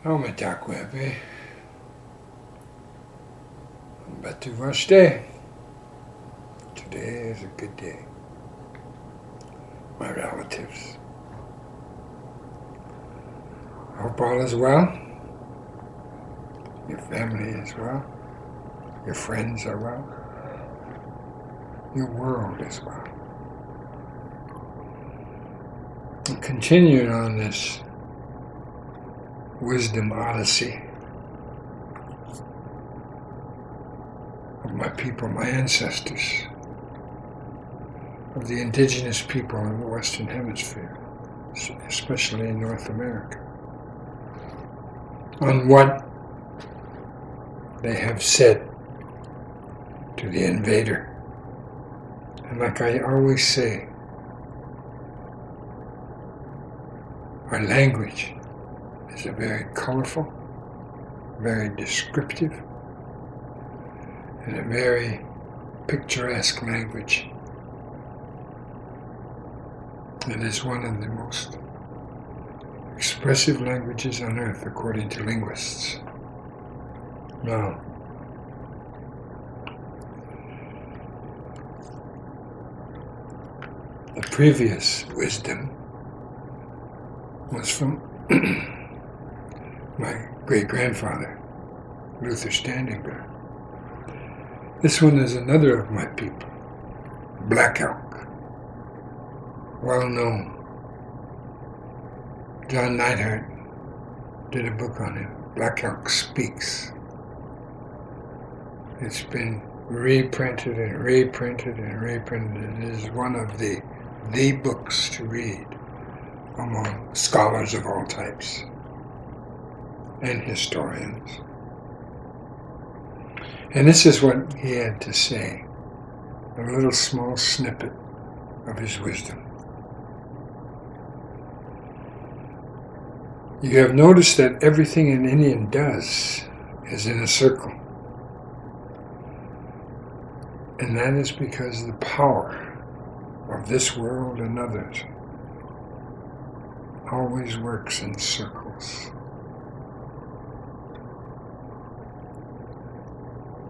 Elk1.avi. Batu Day. Today is a good day. My relatives. I hope all is well. Your family is well. Your friends are well. Your world is well. And continuing on this wisdom odyssey of my people, my ancestors, of the indigenous people in the Western Hemisphere, especially in North America, on what they have said to the invader. And like I always say, our language is a very colorful, very descriptive, and a very picturesque language. It is one of the most expressive languages on earth, according to linguists. Now, the previous wisdom was from my great-grandfather, Luther Standingberg. This one is another of my people, Black Elk, well known. John Neidhart did a book on him, Black Elk Speaks. It's been reprinted and reprinted and reprinted. It is one of the books to read among scholars of all types and historians. And this is what he had to say, a little small snippet of his wisdom. You have noticed that everything an Indian does is in a circle. And that is because the power of this world and others always works in circles.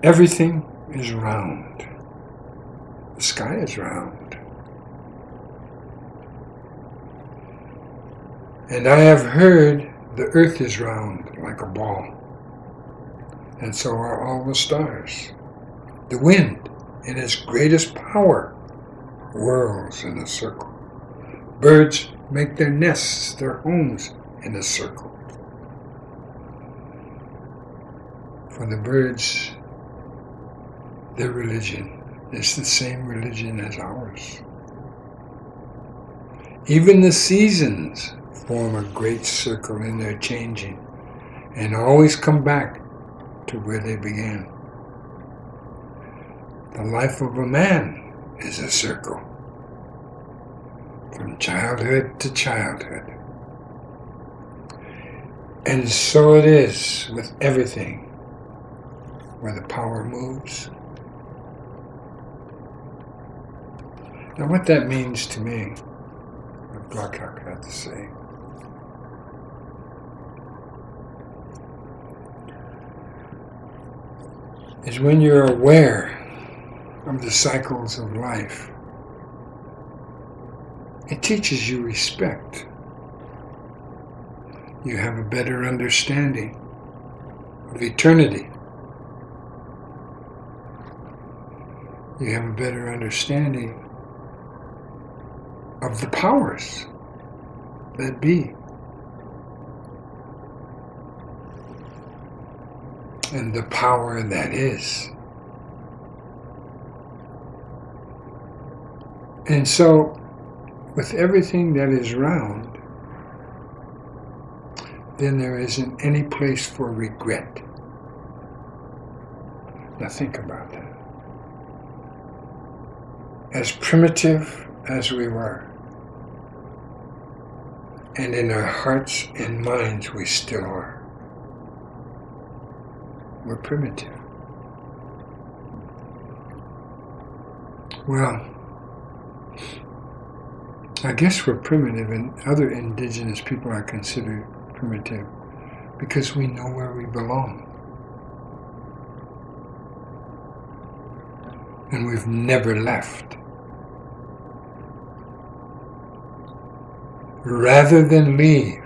Everything is round. The sky is round. And I have heard the earth is round like a ball. And so are all the stars. The wind, in its greatest power, whirls in a circle. Birds make their nests, their homes, in a circle. For the birds, their religion is the same religion as ours. Even the seasons form a great circle in their changing and always come back to where they began. The life of a man is a circle, from childhood to childhood. And so it is with everything where the power moves. Now what that means to me, what Black Elk had to say, is when you're aware of the cycles of life, it teaches you respect. You have a better understanding of eternity. You have a better understanding of the powers that be. And the power that is. And so, with everything that is round, then there isn't any place for regret. Now think about that. As primitive as we were, and in our hearts and minds we still are, we're primitive. Well, I guess we're primitive, and other indigenous people are considered primitive because we know where we belong. And we've never left. Rather than leave,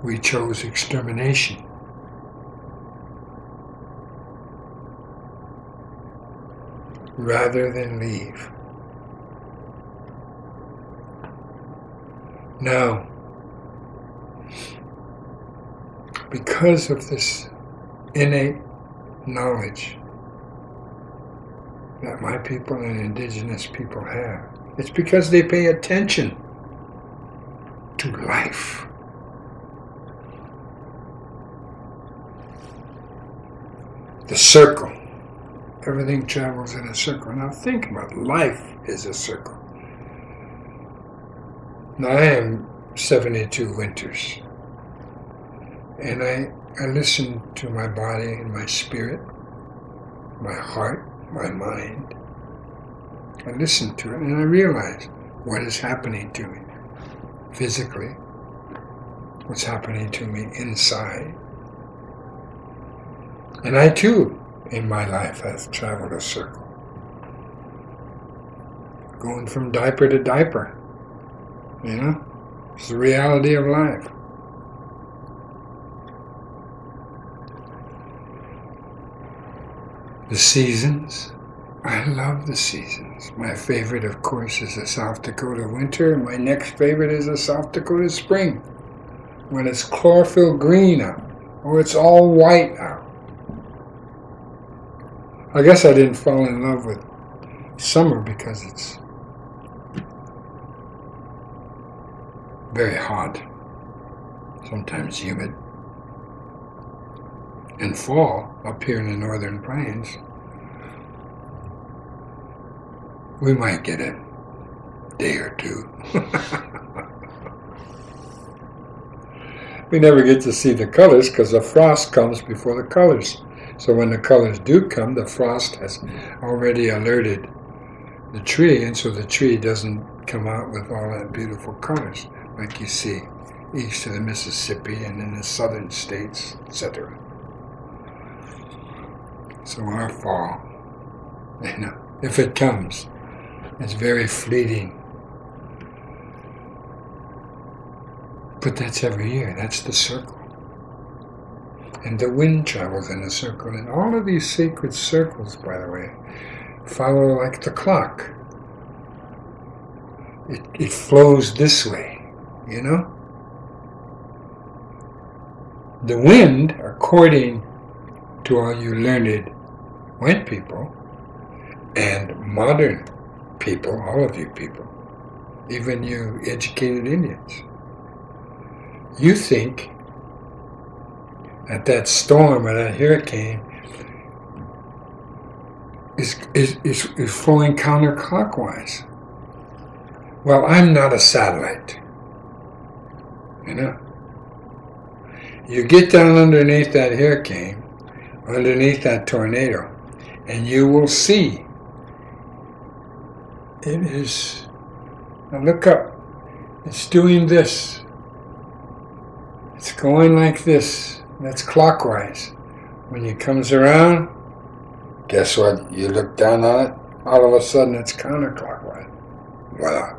we chose extermination. Rather than leave. Now, because of this innate knowledge that my people and indigenous people have, it's because they pay attention to life. The circle. Everything travels in a circle. Now think about it. Life is a circle. Now I am 72 winters. And I listen to my body and my spirit, my heart, my mind. I listen to it and I realize what is happening to me physically, what's happening to me inside. And I too, in my life, have traveled a circle. Going from diaper to diaper. You know? It's the reality of life. The seasons. I love the seasons. My favorite, of course, is the South Dakota winter. And my next favorite is the South Dakota spring, when it's chlorophyll green out, or it's all white out. I guess I didn't fall in love with summer because it's very hot, sometimes humid. And fall, up here in the northern plains, we might get a day or two. We never get to see the colors because the frost comes before the colors. So when the colors do come, the frost has already alerted the tree, and so the tree doesn't come out with all that beautiful colors like you see east of the Mississippi and in the southern states, etc. So our fall, you know, if it comes, it's very fleeting. But that's every year. That's the circle. And the wind travels in a circle. And all of these sacred circles, by the way, follow like the clock. It flows this way, you know? The wind, according to all you learned white people and modern people, all of you people, even you educated Indians, you think that storm or that hurricane is flowing counterclockwise. Well, I'm not a satellite, you know. You get down underneath that hurricane, underneath that tornado, and you will see it is, now look up, it's doing this. It's going like this. That's clockwise. When it comes around, guess what? You look down on it, all of a sudden it's counterclockwise. Voila.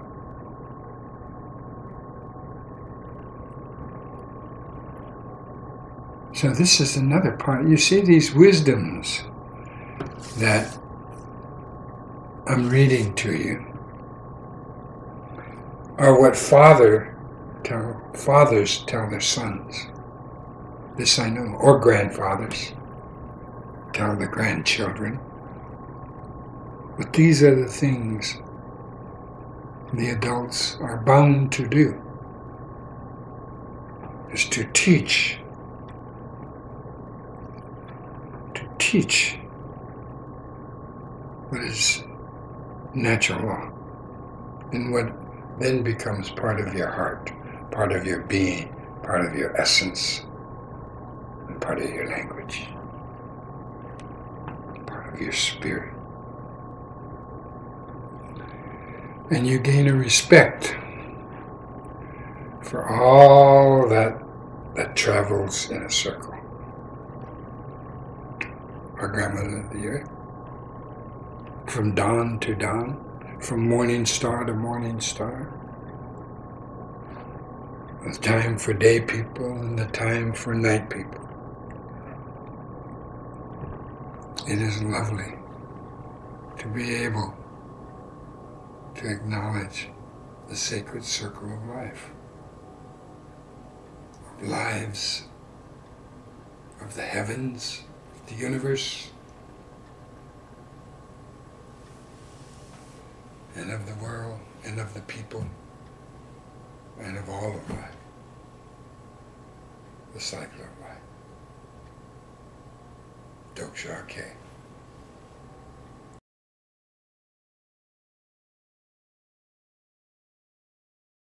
So this is another part. You see these wisdoms that I'm reading to you are what fathers tell their sons. This I know. Or grandfathers tell the grandchildren. But these are the things the adults are bound to do, is to teach. To teach what is natural law, and what then becomes part of your heart, part of your being, part of your essence, and part of your language, part of your spirit. And you gain a respect for all that that travels in a circle. Our grandmother of the earth. From dawn to dawn, from morning star to morning star. The time for day people and the time for night people. It is lovely to be able to acknowledge the sacred circle of life, of lives, of the heavens, the universe, and of the world, and of the people, and of all of life, the cycle of life. Elk1.avi.